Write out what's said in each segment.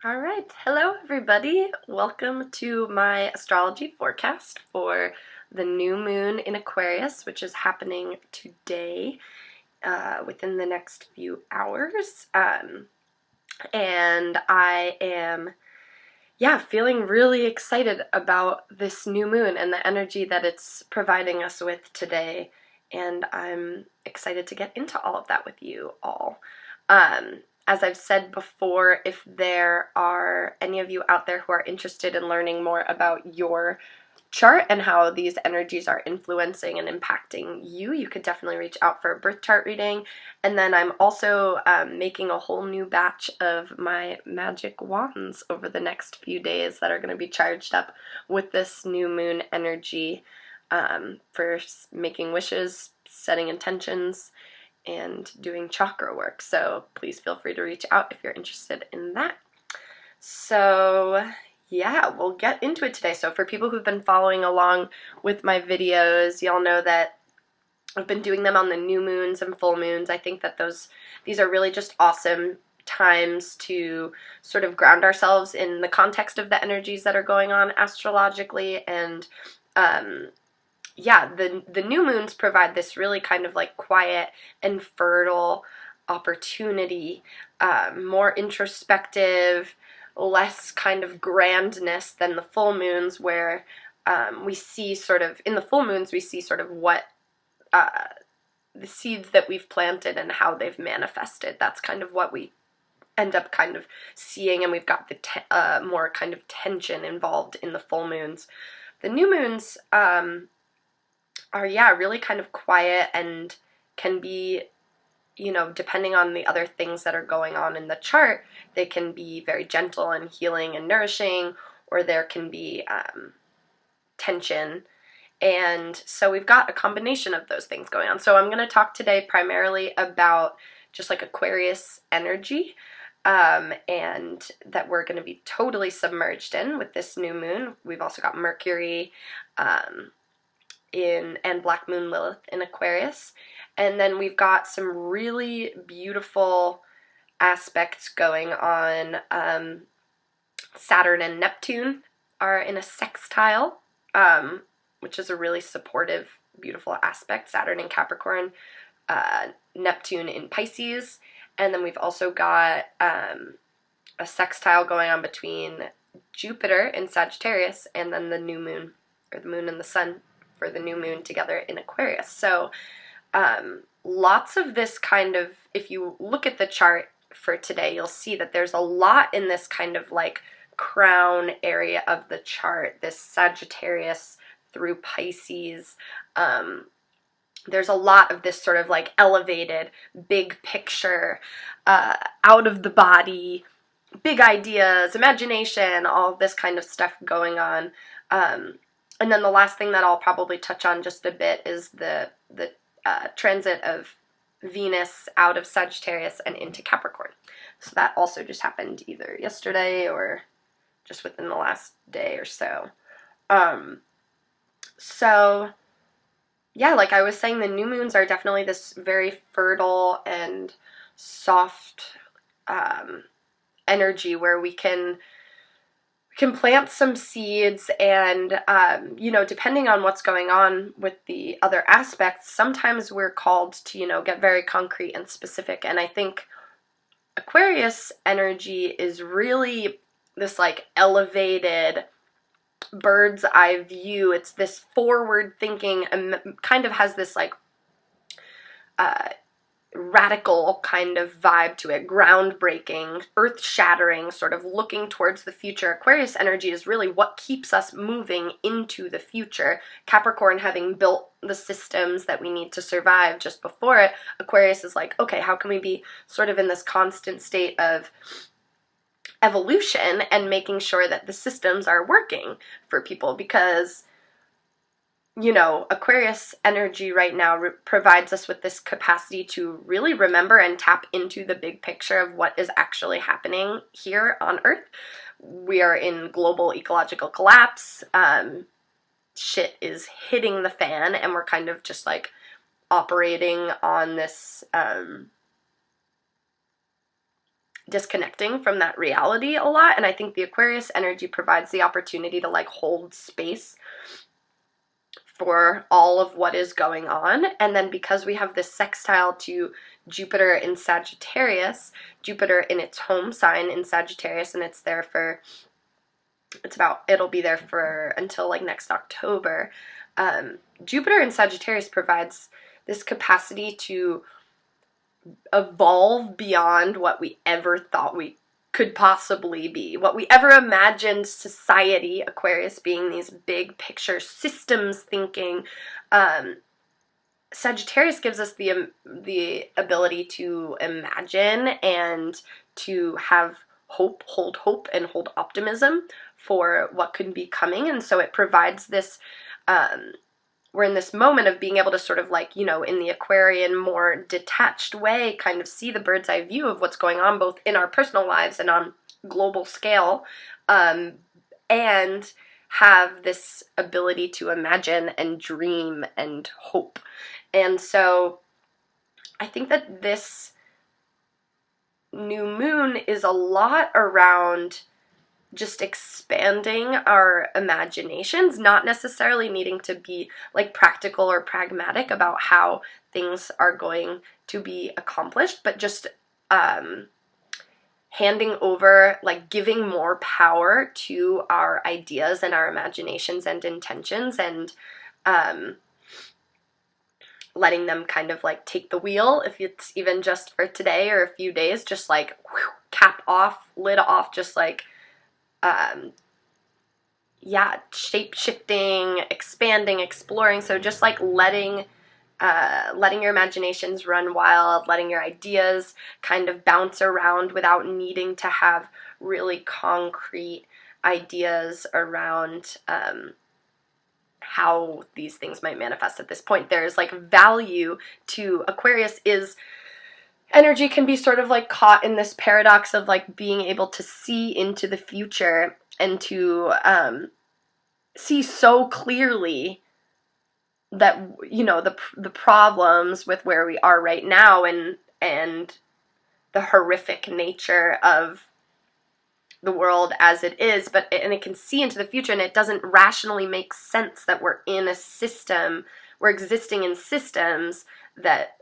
All right, hello everybody. Welcome to my astrology forecast for the new moon in Aquarius, which is happening today within the next few hours. And I am, feeling really excited about this new moon and the energy that it's providing us with today. And I'm excited to get into all of that with you all. As I've said before, if there are any of you out there who are interested in learning more about your chart and how these energies are influencing and impacting you, you could definitely reach out for a birth chart reading. And then I'm also making a whole new batch of my magic wands over the next few days that are going to be charged up with this new moon energy for making wishes, setting intentions, and doing chakra work. So please feel free to reach out if you're interested in that. So yeah, we'll get into it today. So for people who've been following along with my videos, y'all know that I've been doing them on the new moons and full moons. I think that these are really just awesome times to sort of ground ourselves in the context of the energies that are going on astrologically. And the new moons provide this really kind of like quiet and fertile opportunity, more introspective, less kind of grandness than the full moons, where we see sort of, in the full moons, we see sort of what the seeds that we've planted and how they've manifested. That's kind of what we end up kind of seeing, and we've got the more kind of tension involved in the full moons. The new moons are, really kind of quiet and can be, depending on the other things that are going on in the chart, they can be very gentle and healing and nourishing, or there can be tension. And so we've got a combination of those things going on. So I'm going to talk today primarily about just like Aquarius energy, and that we're going to be totally submerged in with this new moon. We've also got Mercury and Black Moon Lilith in Aquarius. And then we've got some really beautiful aspects going on. Saturn and Neptune are in a sextile, which is a really supportive, beautiful aspect. Saturn in Capricorn, Neptune in Pisces. And then we've also got a sextile going on between Jupiter in Sagittarius and then the new moon, or the moon and the sun for the new moon together in Aquarius. So lots of this kind of, if you look at the chart for today, you'll see that there's a lot in this kind of like crown area of the chart, this Sagittarius through Pisces. There's a lot of this sort of like elevated, big picture, out of the body, big ideas, imagination, all this kind of stuff going on. And then the last thing that I'll probably touch on just a bit is the transit of Venus out of Sagittarius and into Capricorn. So that also just happened either yesterday or just within the last day or so. Like I was saying, the new moons are definitely this very fertile and soft energy where we can plant some seeds, and depending on what's going on with the other aspects, sometimes we're called to get very concrete and specific. And I think Aquarius energy is really this like elevated bird's eye view. It's this forward thinking and kind of has this like radical kind of vibe to it, groundbreaking, earth-shattering, sort of looking towards the future. Aquarius energy is really what keeps us moving into the future. Capricorn, having built the systems that we need to survive just before it, Aquarius is like, okay, how can we be sort of in this constant state of evolution and making sure that the systems are working for people? Because Aquarius energy right now provides us with this capacity to really remember and tap into the big picture of what is actually happening here on Earth. We are in global ecological collapse. Shit is hitting the fan, and we're kind of just like operating on this disconnecting from that reality a lot. And I think the Aquarius energy provides the opportunity to like hold space for all of what is going on. And then because we have this sextile to Jupiter in Sagittarius, Jupiter in its home sign in Sagittarius, and it'll be there for until like next October. Jupiter in Sagittarius provides this capacity to evolve beyond what we ever thought we could possibly be, what we ever imagined society, Aquarius being these big picture systems thinking. Sagittarius gives us the ability to imagine and to have hope, and hold optimism for what could be coming. And so it provides this, we're in this moment of being able to sort of like, in the Aquarian, more detached way, kind of see the bird's eye view of what's going on both in our personal lives and on global scale, and have this ability to imagine and dream and hope. And so I think that this new moon is a lot around just expanding our imaginations, not necessarily needing to be like practical or pragmatic about how things are going to be accomplished, but just handing over, like giving more power to our ideas and our imaginations and intentions, and letting them kind of like take the wheel, if it's even just for today or a few days, just like cap off, lid off, just like shape-shifting, expanding, exploring. So just like letting your imaginations run wild, letting your ideas kind of bounce around without needing to have really concrete ideas around how these things might manifest at this point. There's like value to Aquarius is energy can be sort of like caught in this paradox of like being able to see into the future and to see so clearly that the problems with where we are right now and the horrific nature of the world as it is, and it can see into the future, and it doesn't rationally make sense that we're in a system, we're existing in systems that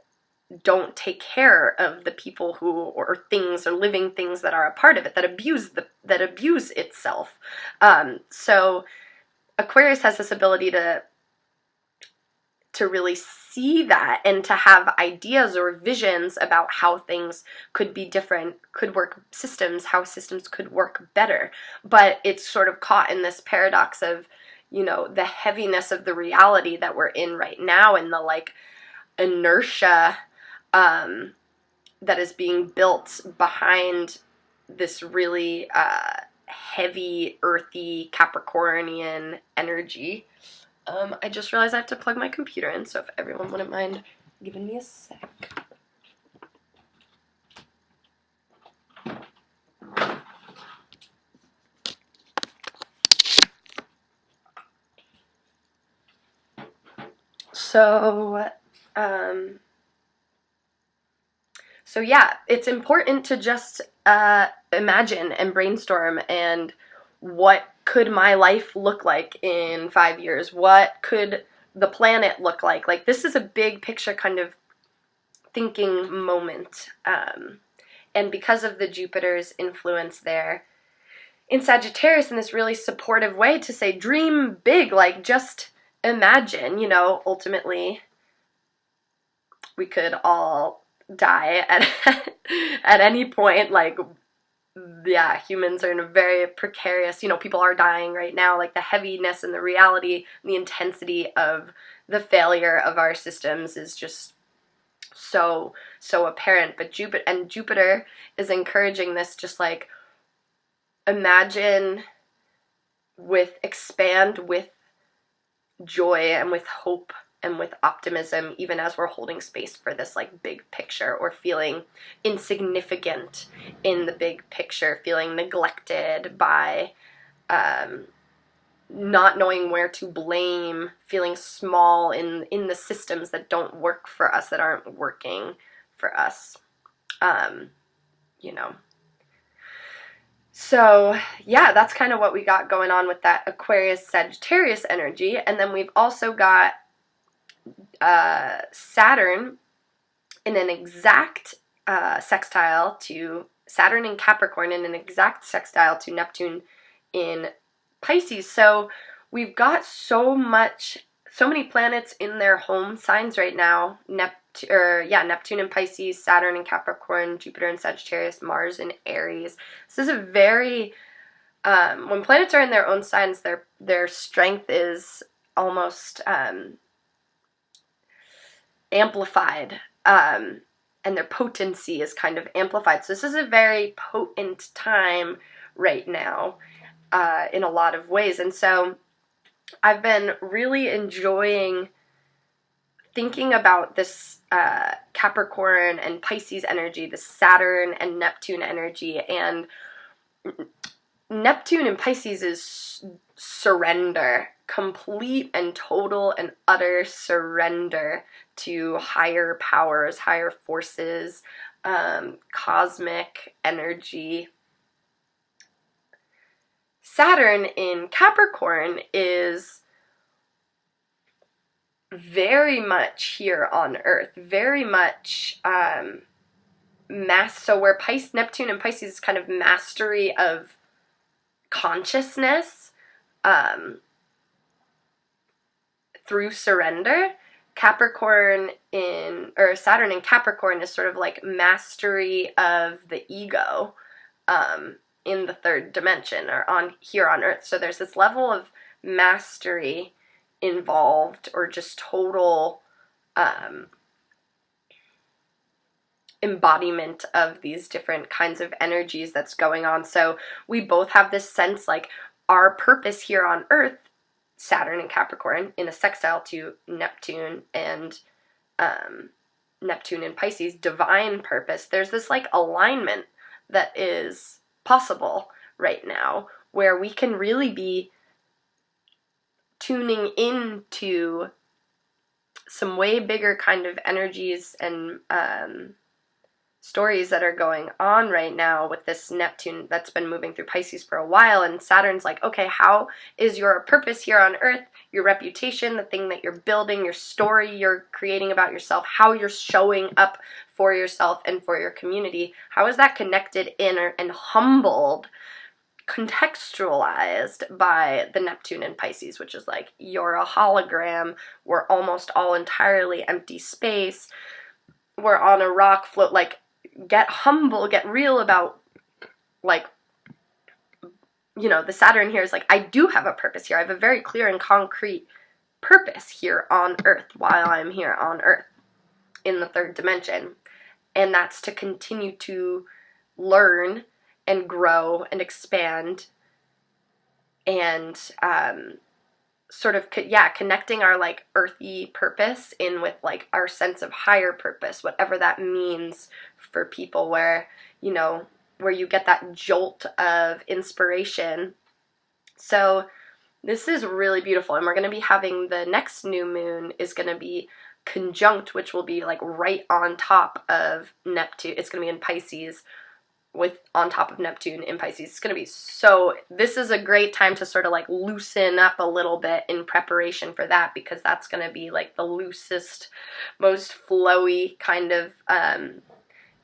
don't take care of the people who, or things, or living things that are a part of it, that abuse itself. So Aquarius has this ability to really see that and to have ideas or visions about how things could be different, could work, how systems could work better. But it's sort of caught in this paradox of, the heaviness of the reality that we're in right now, and the like inertia that is being built behind this really heavy, earthy, Capricornian energy. I just realized I have to plug my computer in, so if everyone wouldn't mind giving me a sec. So yeah, it's important to just imagine and brainstorm, and what could my life look like in 5 years? What could the planet look like? Like, this is a big picture kind of thinking moment. And because of the Jupiter's influence there in Sagittarius, in this really supportive way to say, dream big, like just imagine, ultimately we could all die at any point. Like, yeah, humans are in a very precarious, people are dying right now. Like, the heaviness and the reality and the intensity of the failure of our systems is just so apparent. But Jupiter is encouraging this, just like imagine expand with joy and with hope and with optimism, even as we're holding space for this like big picture, or feeling insignificant in the big picture, feeling neglected by not knowing where to blame, feeling small in the systems that don't work for us, that aren't working for us. So yeah, that's kind of what we got going on with that Aquarius Sagittarius energy. And then we've also got Saturn in an exact sextile to Saturn in Capricorn, in an exact sextile to Neptune in Pisces. So we've got so many planets in their home signs right now. Neptune in Pisces, Saturn in Capricorn, Jupiter in Sagittarius, Mars in Aries. This is a very when planets are in their own signs, their strength is almost amplified, and their potency is kind of amplified. So this is a very potent time right now in a lot of ways. And so I've been really enjoying thinking about this Capricorn and Pisces energy, this Saturn and Neptune energy. And Neptune in Pisces is surrender, complete and total and utter surrender to higher powers, higher forces, cosmic energy. Saturn in Capricorn is very much here on Earth, very much so where Neptune and Pisces is kind of mastery of consciousness through surrender. Saturn in Capricorn is sort of like mastery of the ego in the third dimension, or here on Earth. So there's this level of mastery involved, or just total embodiment of these different kinds of energies that's going on. So we both have this sense like our purpose here on Earth, Saturn and Capricorn in a sextile to Neptune and Neptune in Pisces, divine purpose. There's this like alignment that is possible right now where we can really be tuning into some way bigger kind of energies and stories that are going on right now with this Neptune that's been moving through Pisces for a while. And Saturn's like, okay, how is your purpose here on Earth, your reputation, the thing that you're building, your story you're creating about yourself, how you're showing up for yourself and for your community, how is that connected in and humbled, contextualized by the Neptune in Pisces, which is like, you're a hologram, we're almost all entirely empty space, we're on a rock float, like, get humble, get real about, like, you know, the Saturn here is like, I do have a purpose here. I have a very clear and concrete purpose here on Earth while I'm here on Earth in the third dimension. And that's to continue to learn and grow and expand and sort of, connecting our like earthy purpose in with like our sense of higher purpose, whatever that means for people, where, you know, where you get that jolt of inspiration. So this is really beautiful, and we're going to be having the next new moon is going to be conjunct, which will be like right on top of Neptune. It's going to be in Pisces, with on top of Neptune in Pisces. It's going to be this is a great time to sort of like loosen up a little bit in preparation for that, because that's going to be like the loosest, most flowy kind of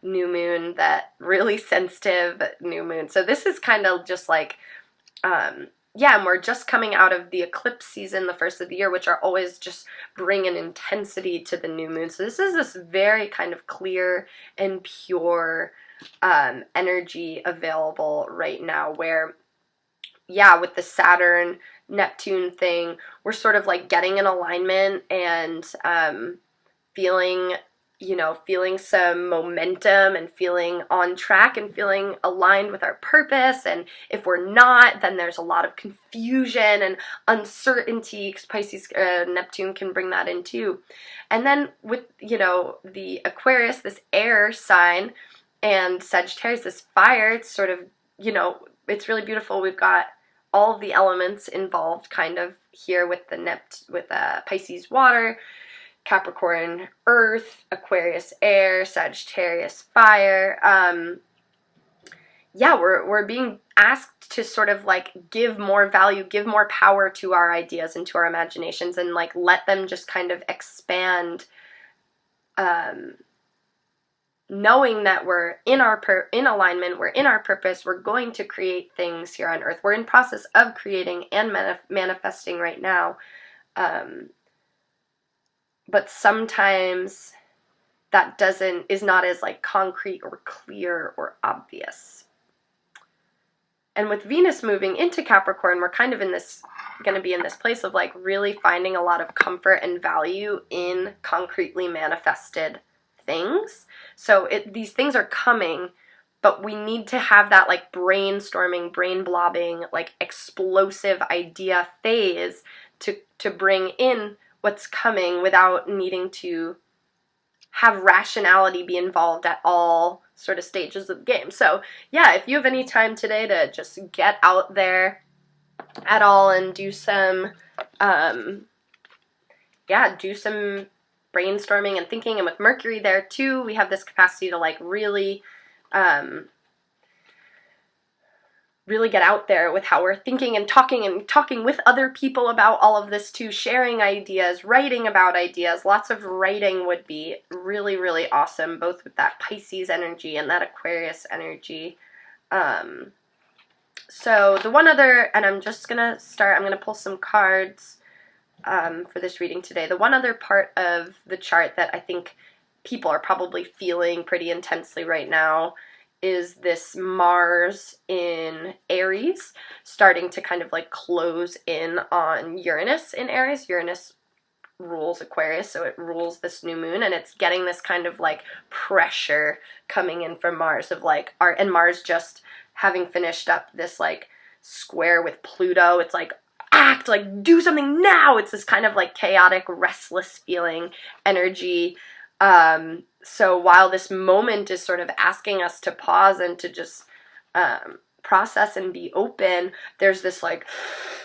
new moon, that really sensitive new moon. So this is kind of just like, and we're just coming out of the eclipse season, the first of the year, which are always just bring an intensity to the new moon. So this is this very kind of clear and pure energy available right now, where, with the Saturn Neptune thing, we're sort of like getting in alignment and feeling some momentum and feeling on track and feeling aligned with our purpose. And if we're not, then there's a lot of confusion and uncertainty, because Pisces, Neptune can bring that in too. And then with, the Aquarius, this air sign, and Sagittarius, this fire, it's sort of, it's really beautiful. We've got all of the elements involved kind of here with the Pisces water, Capricorn earth, Aquarius air, Sagittarius fire. yeah, we're being asked to sort of like give more value, give more power to our ideas and to our imaginations, and like let them just kind of expand, knowing that we're in our in alignment, we're in our purpose, we're going to create things here on earth. We're in process of creating and manifesting right now. But sometimes that is not as like concrete or clear or obvious. And with Venus moving into Capricorn, we're kind of going to be in this place of like really finding a lot of comfort and value in concretely manifested things. So these things are coming, but we need to have that like brainstorming, brain blobbing, like explosive idea phase to bring in what's coming without needing to have rationality be involved at all sort of stages of the game. So yeah, if you have any time today to just get out there at all and do some brainstorming and thinking, and with Mercury there too, we have this capacity to like really really get out there with how we're thinking and talking with other people about all of this too, sharing ideas, writing about ideas. Lots of writing would be really, really awesome, both with that Pisces energy and that Aquarius energy. So the one other, and I'm going to pull some cards for this reading today. The one other part of the chart that I think people are probably feeling pretty intensely right now is this Mars in Aries starting to kind of like close in on Uranus in Aries. Uranus rules Aquarius, so it rules this new moon, and it's getting this kind of like pressure coming in from Mars of like and Mars just having finished up this like square with Pluto. It's like act, like do something now. It's this kind of like chaotic, restless feeling energy. So while this moment is sort of asking us to pause and to just process and be open, there's this like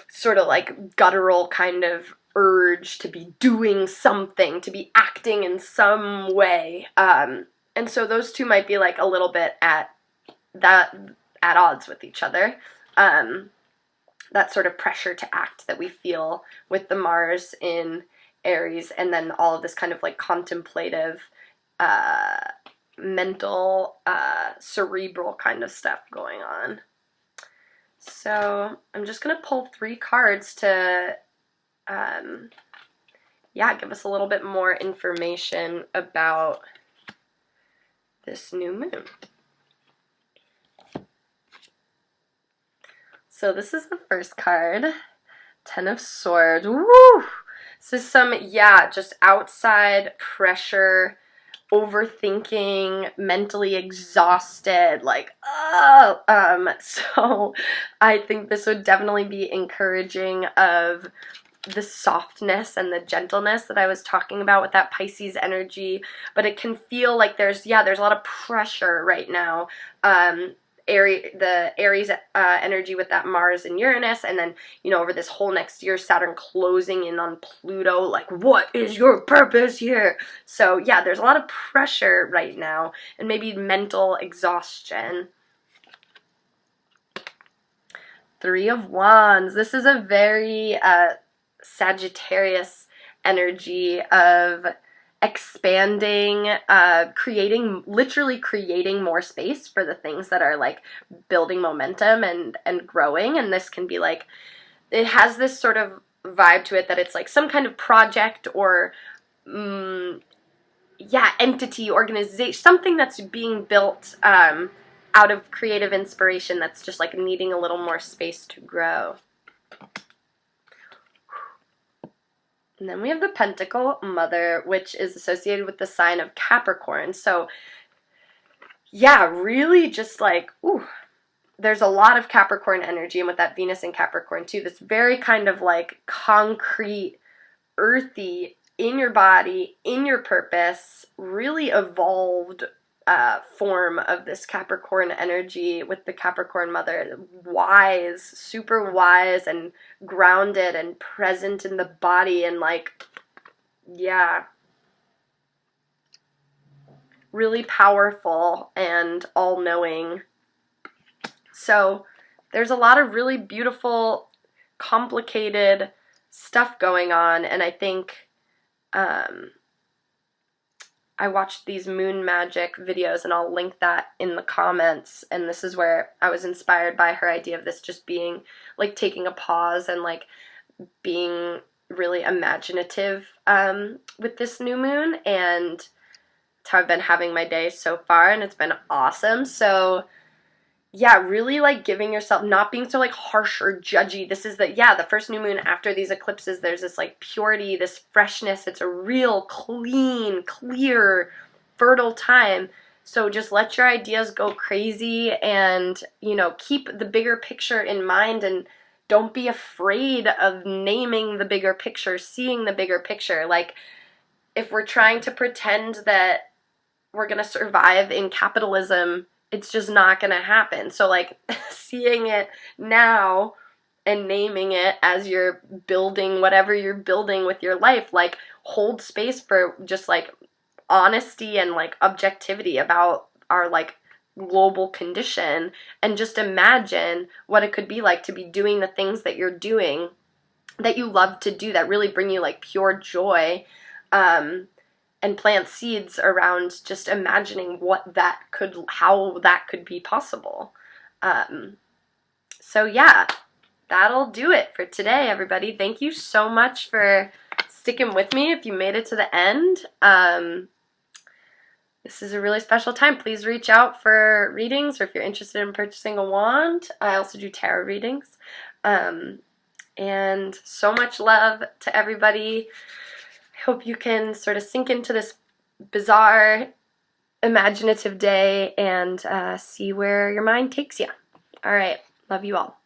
sort of like guttural kind of urge to be doing something, to be acting in some way. And so those two might be like a little bit at odds with each other. That sort of pressure to act that we feel with the Mars in Aries, and then all of this kind of like contemplative, mental, cerebral kind of stuff going on. So I'm just going to pull 3 cards to, give us a little bit more information about this new moon. So this is the first card, 10 of Swords. Woo! This is some, just outside pressure, overthinking, mentally exhausted, like, so I think this would definitely be encouraging of the softness and the gentleness that I was talking about with that Pisces energy, but it can feel like there's a lot of pressure right now. The Aries energy with that Mars and Uranus, and then, over this whole next year, Saturn closing in on Pluto, like, what is your purpose here? So, there's a lot of pressure right now, and maybe mental exhaustion. 3 of Wands. This is a very Sagittarius energy of expanding, literally creating more space for the things that are like building momentum and growing. And this can be like, it has this sort of vibe to it that it's like some kind of project or entity, organization, something that's being built out of creative inspiration that's just like needing a little more space to grow. And then we have the Pentacle Mother, which is associated with the sign of Capricorn. So, really just like, there's a lot of Capricorn energy, and with that Venus in Capricorn too, this very kind of like concrete, earthy, in your body, in your purpose, really evolved form of this Capricorn energy with the Capricorn Mother. Wise, super wise and grounded and present in the body, and like, really powerful and all-knowing. So there's a lot of really beautiful, complicated stuff going on, and I think I watched these moon magic videos, and I'll link that in the comments, and this is where I was inspired by her idea of this just being like taking a pause and like being really imaginative with this new moon, and it's how I've been having my day so far, and it's been awesome. So yeah, really like giving yourself, not being so like harsh or judgy. This is the first new moon after these eclipses, there's this like purity, this freshness. It's a real clean, clear, fertile time. So just let your ideas go crazy, and, you know, keep the bigger picture in mind, and don't be afraid of naming the bigger picture, seeing the bigger picture. Like, if we're trying to pretend that we're going to survive in capitalism, it's just not going to happen. So, like, seeing it now and naming it as you're building whatever you're building with your life, like, hold space for just, like, honesty and, like, objectivity about our, like, global condition, and just imagine what it could be like to be doing the things that you're doing that you love to do, that really bring you, like, pure joy, and plant seeds around just imagining how that could be possible. So yeah, that'll do it for today, everybody. Thank you so much for sticking with me if you made it to the end. This is a really special time. Please reach out for readings, or if you're interested in purchasing a wand. I also do tarot readings. And so much love to everybody. I hope you can sort of sink into this bizarre, imaginative day and see where your mind takes you. All right. Love you all.